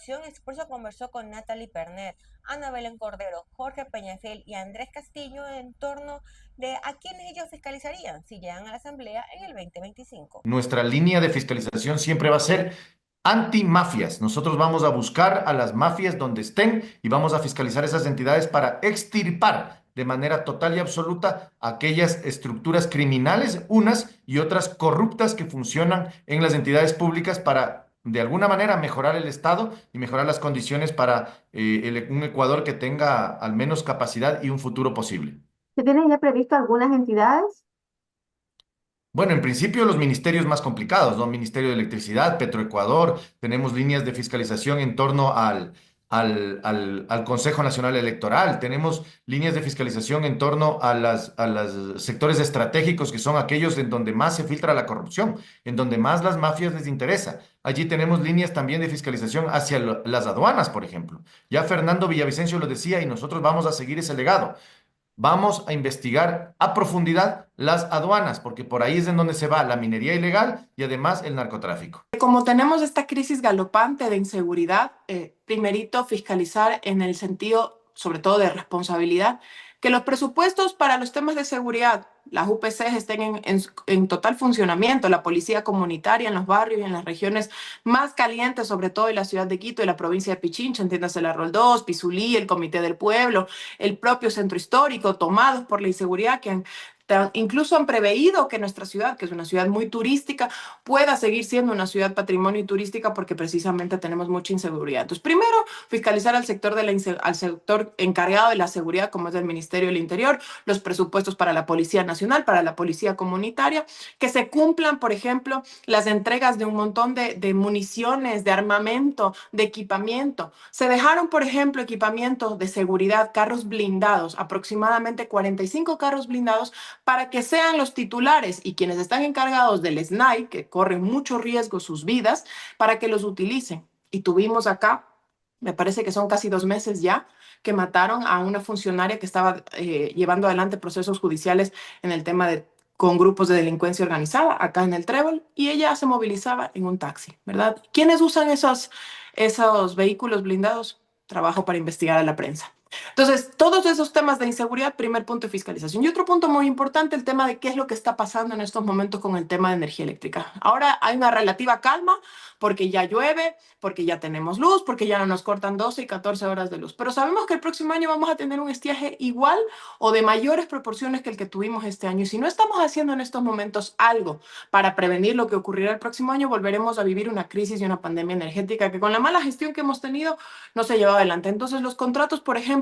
Educación Expreso conversó con Natalie Pernet, Ana Belén Cordero, Jorge Peñafiel y Andrés Castillo en torno de a quiénes ellos fiscalizarían si llegan a la Asamblea en el 2025. Nuestra línea de fiscalización siempre va a ser anti-mafias. Nosotros vamos a buscar a las mafias donde estén y vamos a fiscalizar esas entidades para extirpar de manera total y absoluta aquellas estructuras criminales, unas y otras corruptas que funcionan en las entidades públicas para, de alguna manera, mejorar el Estado y mejorar las condiciones para un Ecuador que tenga al menos capacidad y un futuro posible. ¿Se tienen ya previsto algunas entidades? Bueno, en principio los ministerios más complicados, ¿no? Ministerio de Electricidad, Petroecuador, tenemos líneas de fiscalización en torno al Consejo Nacional Electoral, tenemos líneas de fiscalización en torno a los sectores estratégicos que son aquellos en donde más se filtra la corrupción, en donde más las mafias les interesa. Allí tenemos líneas también de fiscalización hacia las aduanas, por ejemplo. Ya Fernando Villavicencio lo decía y nosotros vamos a seguir ese legado. Vamos a investigar a profundidad las aduanas, porque por ahí es en donde se va la minería ilegal y además el narcotráfico. Como tenemos esta crisis galopante de inseguridad, primerito fiscalizar en el sentido, sobre todo de responsabilidad, que los presupuestos para los temas de seguridad, las UPCs estén en total funcionamiento, la policía comunitaria en los barrios y en las regiones más calientes, sobre todo en la ciudad de Quito y la provincia de Pichincha, entiéndase la Roldós, Pizulí, el Comité del Pueblo, el propio centro histórico, tomados por la inseguridad que incluso han preveído que nuestra ciudad, que es una ciudad muy turística, pueda seguir siendo una ciudad patrimonio y turística porque precisamente tenemos mucha inseguridad. Entonces, primero, fiscalizar al sector encargado de la seguridad, como es el Ministerio del Interior, los presupuestos para la Policía Nacional, para la Policía Comunitaria, que se cumplan, por ejemplo, las entregas de un montón de municiones, de armamento, de equipamiento. Se dejaron, por ejemplo, equipamientos de seguridad, carros blindados, aproximadamente 45 carros blindados, para que sean los titulares y quienes están encargados del SNAI, que corren mucho riesgo sus vidas, para que los utilicen. Y tuvimos acá, me parece que son casi 2 meses ya, que mataron a una funcionaria que estaba llevando adelante procesos judiciales en el tema de con grupos de delincuencia organizada acá en el Trébol, y ella se movilizaba en un taxi, ¿verdad? ¿Quiénes usan esos vehículos blindados? Trabajo para investigar a la prensa. Entonces, todos esos temas de inseguridad, primer punto de fiscalización. Y otro punto muy importante, el tema de qué es lo que está pasando en estos momentos con el tema de energía eléctrica. Ahora hay una relativa calma porque ya llueve, porque ya tenemos luz, porque ya no nos cortan 12 y 14 horas de luz. Pero sabemos que el próximo año vamos a tener un estiaje igual o de mayores proporciones que el que tuvimos este año. Y si no estamos haciendo en estos momentos algo para prevenir lo que ocurrirá el próximo año, volveremos a vivir una crisis y una pandemia energética que con la mala gestión que hemos tenido no se lleva adelante. Entonces, los contratos, por ejemplo,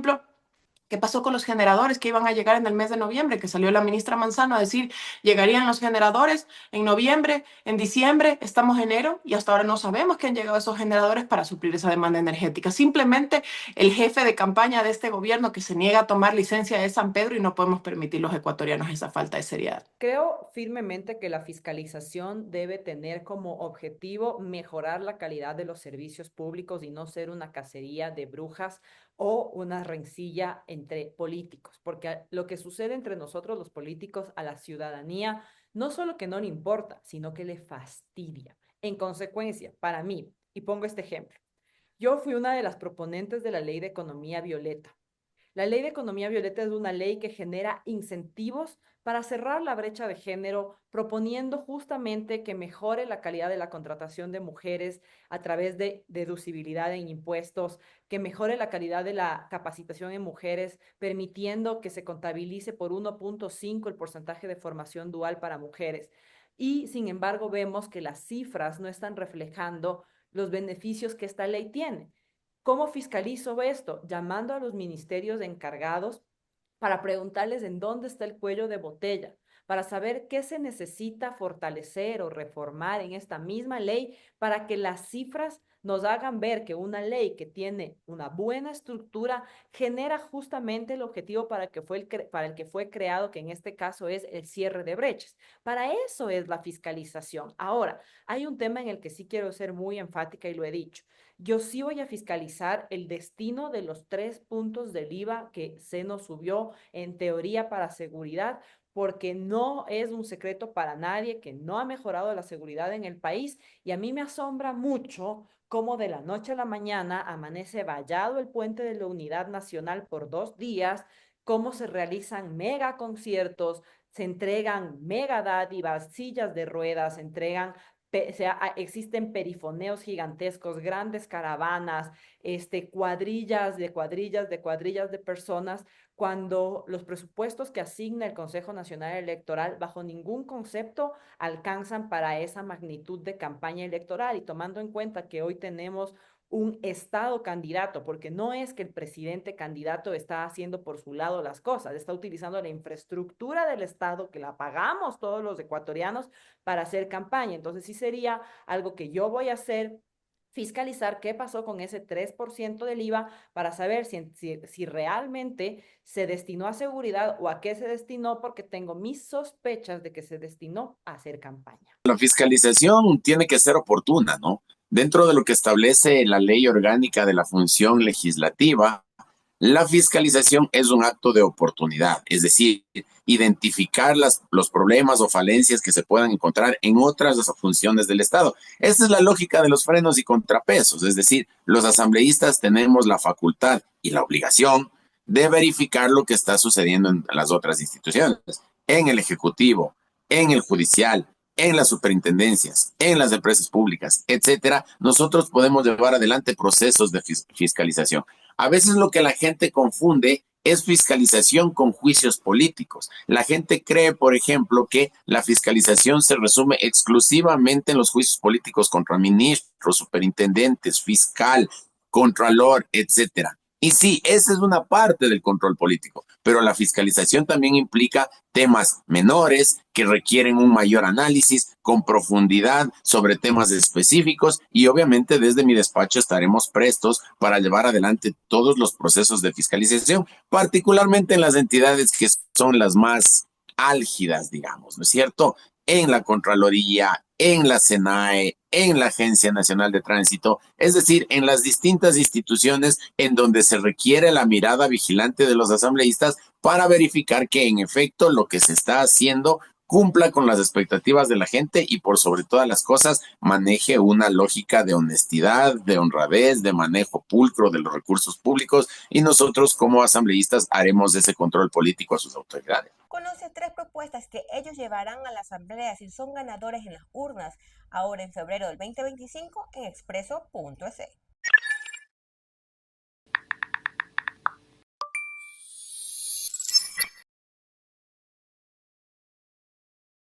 ¿qué pasó con los generadores que iban a llegar en el mes de noviembre? Que salió la ministra Manzano a decir, llegarían los generadores en noviembre, en diciembre, estamos en enero y hasta ahora no sabemos que han llegado esos generadores para suplir esa demanda energética. Simplemente el jefe de campaña de este gobierno que se niega a tomar licencia es San Pedro y no podemos permitir los ecuatorianos esa falta de seriedad. Creo firmemente que la fiscalización debe tener como objetivo mejorar la calidad de los servicios públicos y no ser una cacería de brujas o una rencilla entre políticos, porque lo que sucede entre nosotros los políticos a la ciudadanía no solo que no le importa, sino que le fastidia. En consecuencia, para mí, y pongo este ejemplo, yo fui una de las proponentes de la ley de economía violeta. La ley de economía violeta es una ley que genera incentivos para cerrar la brecha de género, proponiendo justamente que mejore la calidad de la contratación de mujeres a través de deducibilidad en impuestos, que mejore la calidad de la capacitación en mujeres, permitiendo que se contabilice por 1.5 el porcentaje de formación dual para mujeres. Y sin embargo, vemos que las cifras no están reflejando los beneficios que esta ley tiene. ¿Cómo fiscalizo esto? Llamando a los ministerios encargados para preguntarles en dónde está el cuello de botella, para saber qué se necesita fortalecer o reformar en esta misma ley para que las cifras nos hagan ver que una ley que tiene una buena estructura genera justamente el objetivo para el que fue creado, que en este caso es el cierre de brechas. Para eso es la fiscalización. Ahora, hay un tema en el que sí quiero ser muy enfática y lo he dicho. Yo sí voy a fiscalizar el destino de los 3 puntos del IVA que se nos subió en teoría para seguridad, porque no es un secreto para nadie que no ha mejorado la seguridad en el país y a mí me asombra mucho cómo de la noche a la mañana amanece vallado el puente de la Unidad Nacional por 2 días, cómo se realizan mega conciertos, se entregan mega dádivas, sillas de ruedas, se entregan, existen perifoneos gigantescos, grandes caravanas, cuadrillas de cuadrillas de cuadrillas de personas, cuando los presupuestos que asigna el Consejo Nacional Electoral bajo ningún concepto alcanzan para esa magnitud de campaña electoral, y tomando en cuenta que hoy tenemos un Estado candidato, porque no es que el presidente candidato está haciendo por su lado las cosas, está utilizando la infraestructura del Estado que la pagamos todos los ecuatorianos para hacer campaña. Entonces sí sería algo que yo voy a hacer, fiscalizar qué pasó con ese 3% del IVA para saber si realmente se destinó a seguridad o a qué se destinó, porque tengo mis sospechas de que se destinó a hacer campaña. La fiscalización tiene que ser oportuna, ¿no? Dentro de lo que establece la ley orgánica de la función legislativa, la fiscalización es un acto de oportunidad, es decir, identificar los problemas o falencias que se puedan encontrar en otras funciones del Estado. Esa es la lógica de los frenos y contrapesos, es decir, los asambleístas tenemos la facultad y la obligación de verificar lo que está sucediendo en las otras instituciones, en el Ejecutivo, en el Judicial, en las superintendencias, en las empresas públicas, etcétera. Nosotros podemos llevar adelante procesos de fiscalización. A veces lo que la gente confunde es fiscalización con juicios políticos. La gente cree, por ejemplo, que la fiscalización se resume exclusivamente en los juicios políticos contra ministros, superintendentes, fiscal, contralor, etcétera. Y sí, esa es una parte del control político, pero la fiscalización también implica temas menores que requieren un mayor análisis con profundidad sobre temas específicos, y obviamente desde mi despacho estaremos prestos para llevar adelante todos los procesos de fiscalización, particularmente en las entidades que son las más álgidas, digamos, ¿no es cierto? En la Contraloría, en la SENAE, en la Agencia Nacional de Tránsito, es decir, en las distintas instituciones en donde se requiere la mirada vigilante de los asambleístas para verificar que en efecto lo que se está haciendo cumpla con las expectativas de la gente y por sobre todas las cosas maneje una lógica de honestidad, de honradez, de manejo pulcro de los recursos públicos, y nosotros como asambleístas haremos ese control político a sus autoridades. Conoce 3 propuestas que ellos llevarán a la Asamblea si son ganadores en las urnas ahora en febrero del 2025 en expreso.es.